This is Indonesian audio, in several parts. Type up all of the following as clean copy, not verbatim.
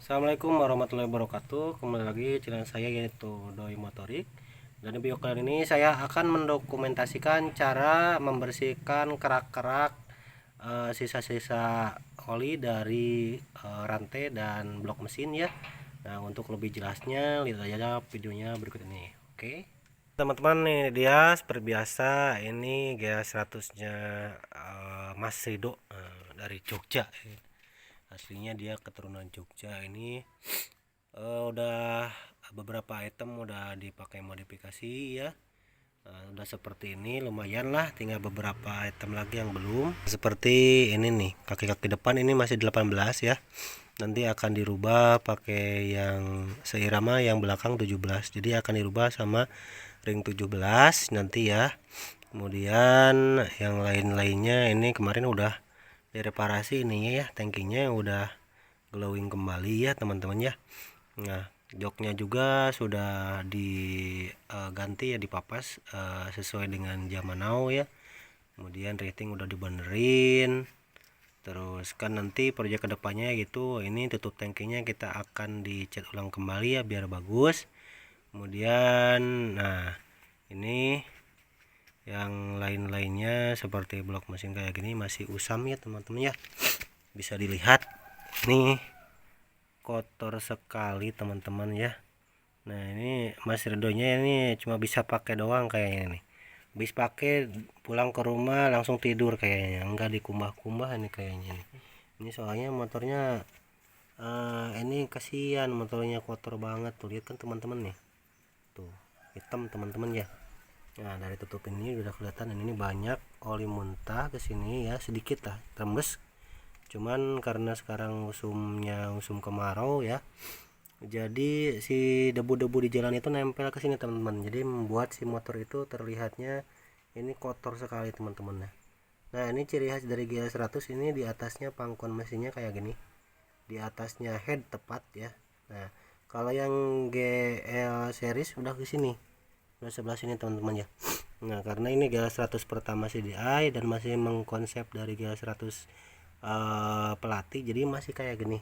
Assalamualaikum warahmatullahi wabarakatuh. Kembali lagi channel saya yaitu Doi Motorik. Dan di video kali ini saya akan mendokumentasikan cara membersihkan kerak-kerak sisa-sisa oli dari rantai dan blok mesin ya. Nah, untuk lebih jelasnya lihat aja videonya berikut ini. Oke. Teman-teman, nih dia seperti biasa, ini GA100-nya Mas Rido dari Jogja. Aslinya dia keturunan Jogja. Ini udah beberapa item udah dipakai modifikasi ya. Udah seperti ini lumayan lah, tinggal beberapa item lagi yang belum. Seperti ini nih, kaki-kaki depan ini masih 18 ya. Nanti akan dirubah pakai yang seirama, yang belakang 17. Jadi akan dirubah sama ring 17 nanti ya. Kemudian yang lain-lainnya ini kemarin udah direparasi ininya ya, tankinya udah glowing kembali ya teman-teman ya. Nah, joknya juga sudah diganti ya, dipapas sesuai dengan zaman now ya. Kemudian rating udah dibenerin. Terus kan nanti proyek kedepannya gitu, ini tutup tangkinya kita akan dicat ulang kembali ya biar bagus. Kemudian nah ini yang lain-lainnya seperti blok mesin kayak gini masih usam ya teman-teman ya, bisa dilihat nih kotor sekali teman-teman ya. Nah ini Mas Ridonya ini cuma bisa pakai doang kayaknya nih, habis pakai pulang ke rumah langsung tidur kayaknya, enggak dikumbah-kumbah ini kayaknya nih. Ini soalnya motornya ini kasihan, motornya kotor banget tuh, lihat kan teman-teman nih tuh, hitam teman-teman ya. Nah dari tutup ini udah kelihatan ini banyak oli muntah ke sini ya, sedikit lah rembes, cuman karena sekarang musim kemarau ya, jadi si debu-debu di jalan itu nempel ke sini teman-teman, jadi membuat si motor itu terlihatnya ini kotor sekali teman-teman. Nah ini ciri khas dari GL100, ini di atasnya pangkon mesinnya kayak gini, di atasnya head tepat ya. Nah kalau yang GL series udah ke sini, udah sebelah sini teman-teman ya. Nah karena ini GL100 pertama CDI dan masih mengkonsep dari GL100 pelatih, jadi masih kayak gini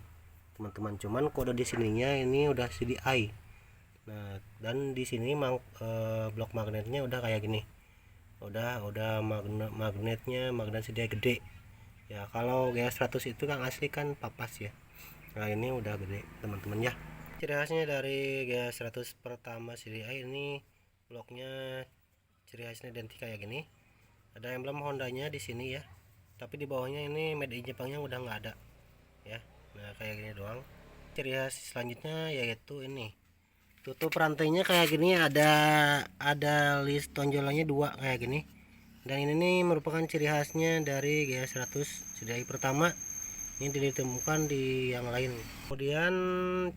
teman-teman, cuman kode di sininya ini udah CDI. Nah dan di sini blok magnetnya udah kayak gini, udah magnetnya magnet CDI gede ya. Kalau GL100 itu kan asli kan papas ya. Nah ini udah gede teman-teman ya. Ciri khasnya dari GL100 pertama CDI ini bloknya ciri khasnya identik kayak gini, ada emblem Hondanya di sini ya, tapi di bawahnya ini made in Jepangnya udah nggak ada ya. Nah kayak gini doang. Ciri khas selanjutnya yaitu ini tutup rantainya kayak gini, ada list tonjolannya dua kayak gini, dan ini nih merupakan ciri khasnya dari GS100 CDI pertama, ini tidak ditemukan di yang lain. Kemudian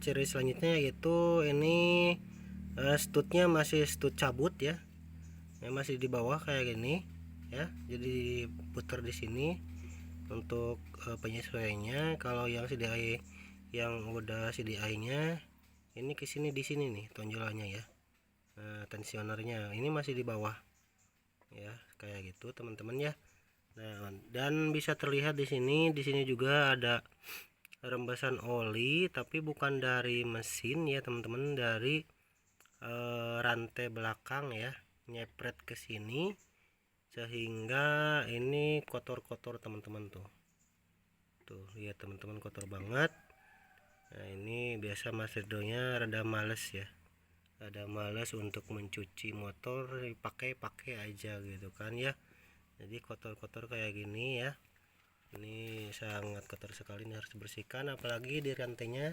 ciri selanjutnya yaitu ini stutnya masih stut cabut ya, masih di bawah kayak gini ya, jadi putar di sini untuk penyesuaiannya. Kalau yang CDI yang udah CDI nya ini ke sini, di sini nih tonjolannya ya. Nah, tensionernya ini masih di bawah ya, kayak gitu teman-teman ya. Nah dan bisa terlihat di sini juga ada rembesan oli, tapi bukan dari mesin ya teman-teman, dari rantai belakang ya, nyepret ke sini sehingga ini kotor-kotor teman-teman tuh lihat teman-teman, kotor banget. Nah ini biasa Mas Ridonya rada males ya, ada males untuk mencuci motor, pakai aja gitu kan ya, jadi kotor-kotor kayak gini ya. Ini sangat kotor sekali, ini harus dibersihkan, apalagi di rantainya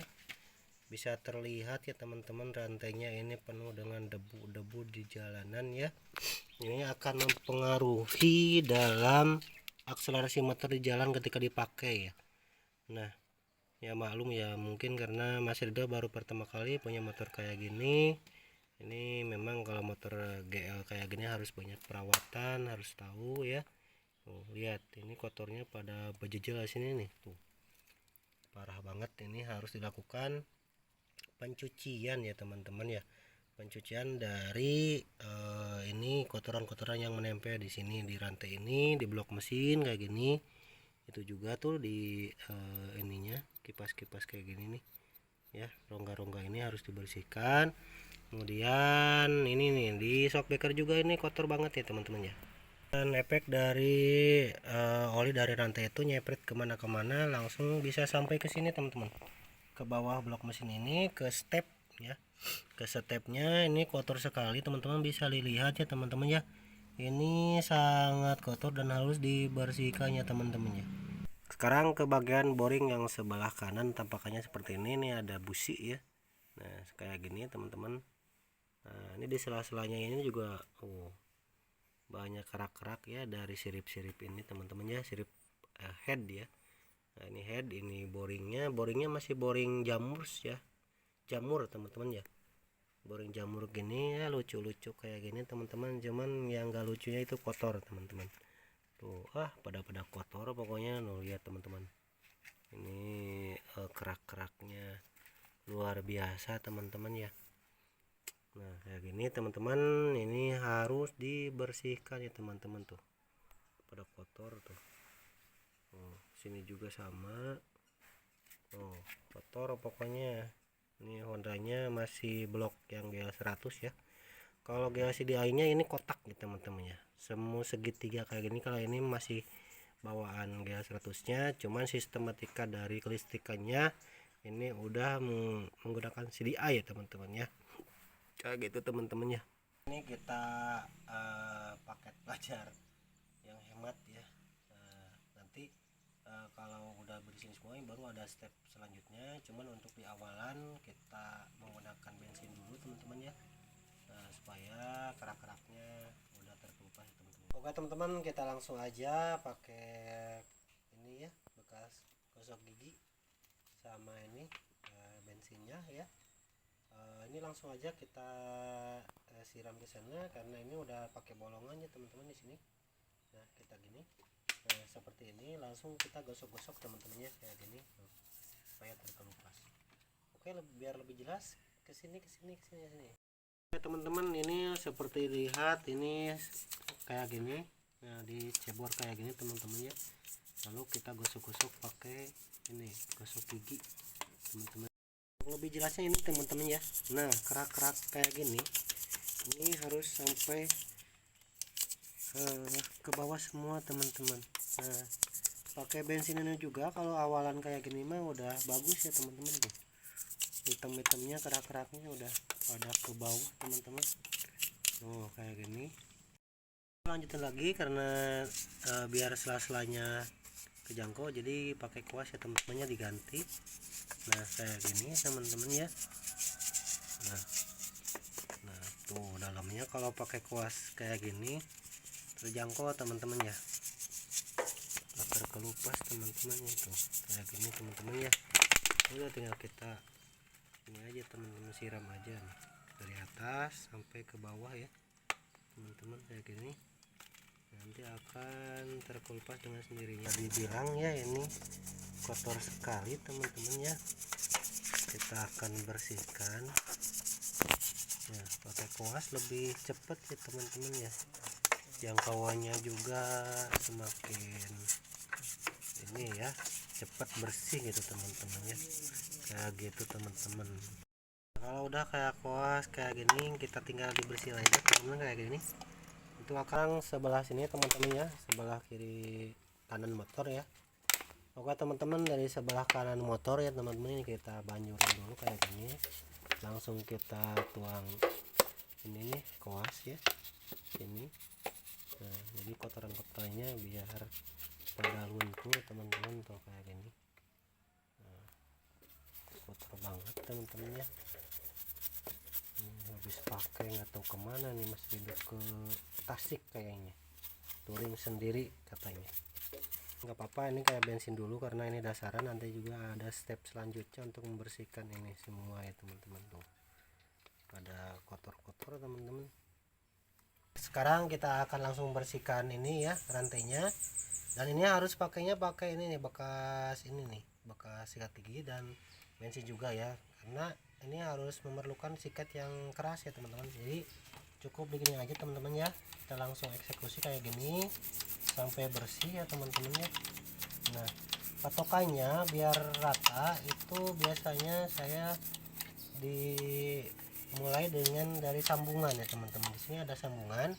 bisa terlihat ya teman-teman, rantainya ini penuh dengan debu-debu di jalanan ya. Ini akan mempengaruhi dalam akselerasi motor di jalan ketika dipakai ya. Nah ya maklum ya, mungkin karena Mas Rido baru pertama kali punya motor kayak gini. Ini memang kalau motor GL kayak gini harus banyak perawatan, harus tahu ya. Lihat ini kotornya pada berjejel sini nih tuh, parah banget. Ini harus dilakukan pencucian ya teman-teman ya, pencucian dari ini kotoran-kotoran yang menempel di sini, di rantai ini, di blok mesin kayak gini. Itu juga tuh di ininya kipas-kipas kayak gini nih ya, rongga-rongga ini harus dibersihkan. Kemudian ini nih di shockbreaker juga ini kotor banget ya teman-teman ya. Dan efek dari oli dari rantai itu nyepret kemana-kemana langsung bisa sampai ke sini teman-teman, ke bawah blok mesin ini, ke step ya, ke stepnya ini kotor sekali teman-teman, bisa dilihat ya teman-teman ya, ini sangat kotor dan harus dibersihkannya teman-teman ya. Sekarang ke bagian boring yang sebelah kanan, tampakannya seperti ini nih, ada busi ya. Nah kayak gini teman-teman. Nah ini di sela-selanya ini juga banyak kerak-kerak ya dari sirip-sirip ini teman-teman ya, sirip head ya. Nah ini head, ini boringnya masih boring jamur ya, jamur teman-teman ya, boring jamur gini ya, lucu-lucu kayak gini teman-teman, cuman yang gak lucunya itu kotor teman-teman tuh, pada kotor pokoknya. Lihat teman-teman, ini kerak-keraknya luar biasa teman-teman ya. Nah kayak gini teman-teman, ini harus dibersihkan ya teman-teman tuh, pada kotor tuh. Sini juga sama, kotor pokoknya. Ini Hondanya masih blok yang GL100 ya. Kalau GL CDI nya ini kotak ya teman-teman ya, semua segitiga kayak gini. Kalau ini masih bawaan GL100 nya, cuman sistematika dari kelistrikannya ini udah menggunakan CDI ya teman-teman ya, kayak gitu teman-teman ya. Ini kita paket pelajar yang hemat ya. Nanti kalau udah bersih semua baru ada step selanjutnya, cuman untuk di awalan kita menggunakan bensin dulu teman-teman ya, supaya kerak-keraknya udah terkelupas teman-teman. Oke teman-teman, kita langsung aja pakai ini ya, bekas gosok gigi sama ini bensinnya ya. Ini langsung aja kita siram ke sana karena ini udah pakai bolongannya teman-teman di sini. Nah kita gini, seperti ini langsung kita gosok-gosok teman-teman ya, kayak gini supaya terkelupas. Oke, biar lebih jelas kesini. Oke teman-teman, ini seperti lihat ini kayak gini. Nah dicebor kayak gini teman-teman ya, lalu kita gosok-gosok pakai ini gosok gigi teman-teman. Lebih jelasnya ini teman-teman ya, nah kerak-kerak kayak gini ini harus sampai ke bawah semua teman-teman. Nah pakai bensin ini juga kalau awalan kayak gini mah udah bagus ya teman-teman tuh, hitam-hitamnya kerak-keraknya udah pada ke bawah teman-teman. Kayak gini. Lanjutin lagi karena biar sela-selanya kejangkau, jadi pakai kuas ya teman-temannya diganti. Nah kayak gini teman-teman ya. Nah tuh dalamnya kalau pakai kuas kayak gini terjangkau teman-teman ya, nggak terkelupas teman-teman itu kayak gini teman-teman ya. Udah tinggal kita ini aja teman-teman, siram aja nih, dari atas sampai ke bawah ya teman-teman, kayak gini nanti akan terkelupas dengan sendirinya. Dibilang ya ini kotor sekali teman-teman ya, kita akan bersihkan ya pakai kuas, lebih cepat ya teman-teman ya, jangkauannya juga semakin ini ya, cepat bersih gitu teman-teman ya, kayak gitu teman-teman. Kalau udah kayak kuas kayak gini kita tinggal dibersihin aja teman-teman, kayak gini. Itu akan sebelah sini teman-teman ya, sebelah kiri kanan motor ya. Oke teman-teman, dari sebelah kanan motor ya teman-teman, ini kita banjurin dulu kayak gini, langsung kita tuang ini nih kuas ya ini. Nah jadi kotoran-kotorannya biar pada luntur teman-teman tuh kayak gini. Nah, kotor banget teman-teman ya, habis pakai nggak tahu kemana nih, masih hidup ke Tasik kayaknya, touring sendiri katanya. Nggak apa-apa, ini kayak bensin dulu karena ini dasaran, nanti juga ada step selanjutnya untuk membersihkan ini semua ya teman-teman. Tuh ada kotor-kotor teman-teman. Sekarang kita akan langsung bersihkan ini ya rantainya, dan ini harus pakainya pakai ini nih, bekas ini nih, bekas sikat gigi dan bensin juga ya, karena ini harus memerlukan sikat yang keras ya teman-teman. Jadi cukup begini aja teman-teman ya, kita langsung eksekusi kayak gini sampai bersih ya teman-teman ya. Nah patokannya biar rata itu biasanya saya dimulai dengan dari sambungan ya teman-teman. Di sini ada sambungan.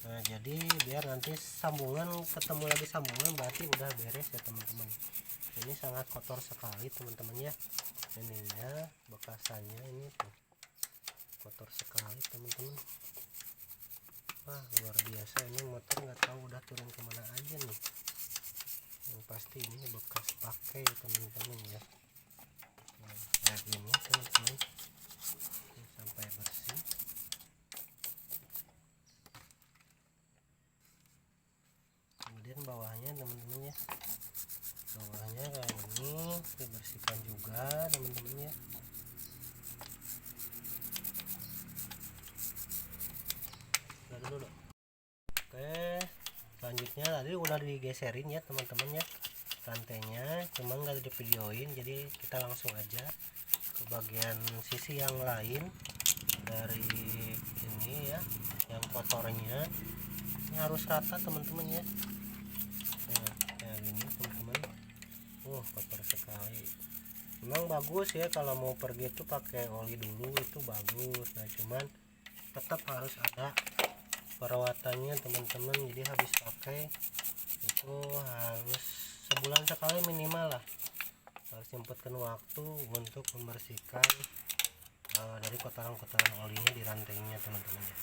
Nah, jadi biar nanti sambungan ketemu lagi sambungan berarti udah beres ya teman-teman. Ini sangat kotor sekali teman-teman ya. Ininya bekasannya ini tuh kotor sekali teman-teman. Wah, luar biasa, ini motor nggak tahu udah turun kemana aja nih. Yang pasti ini bekas pakai teman-teman ya. Nah, kayak gini teman-teman, sampai bersih. Kemudian bawahnya teman-teman ya, bawahnya kayak ini dibersihkan juga teman-teman ya. Dulu. Oke, selanjutnya tadi udah digeserin ya teman-teman ya rantainya, cuman nggak di videoin, jadi kita langsung aja ke bagian sisi yang lain dari ini ya, yang kotornya. Ini harus rata teman-teman ya. Nah, kayak gini teman-teman. Kotor sekali. Memang bagus ya kalau mau pergi itu pakai oli dulu, itu bagus. Nah, cuman tetap harus ada perawatannya teman-teman, jadi habis pakai itu harus sebulan sekali minimal lah, harus sempatkan waktu untuk membersihkan dari kotoran-kotoran olinya di rantainya teman-teman ya.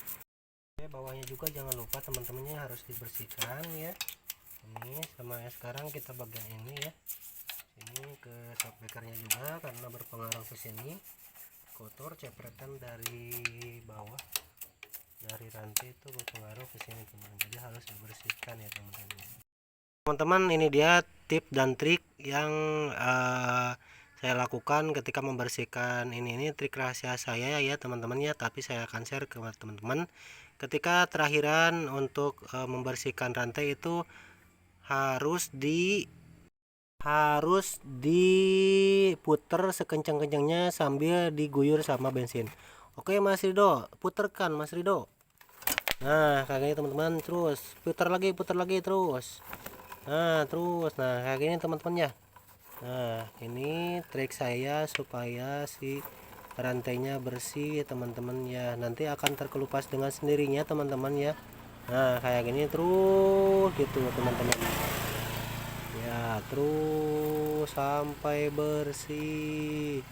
Oke, bawahnya juga jangan lupa teman-temannya harus dibersihkan ya. Ini sama ya, sekarang kita bagian ini ya, ini ke shockbreakernya juga karena berpengaruh ke sini, kotor cepretan dari bawah dari rantai itu berpengaruh ke sini teman-teman, jadi harus dibersihkan ya teman-teman. Ini dia tip dan trik yang saya lakukan ketika membersihkan ini trik rahasia saya ya teman-teman ya, tapi saya akan share ke teman-teman. Ketika terakhiran untuk membersihkan rantai itu harus diputer sekencang-kencangnya sambil diguyur sama bensin. Oke Mas Rido, puterkan Mas Rido. Nah kayak gini teman-teman, terus putar lagi terus. Nah terus, nah kayak gini teman-teman ya. Nah ini trik saya supaya si rantainya bersih teman-teman ya, nanti akan terkelupas dengan sendirinya teman-teman ya. Nah kayak gini terus gitu teman-teman ya, terus sampai bersih.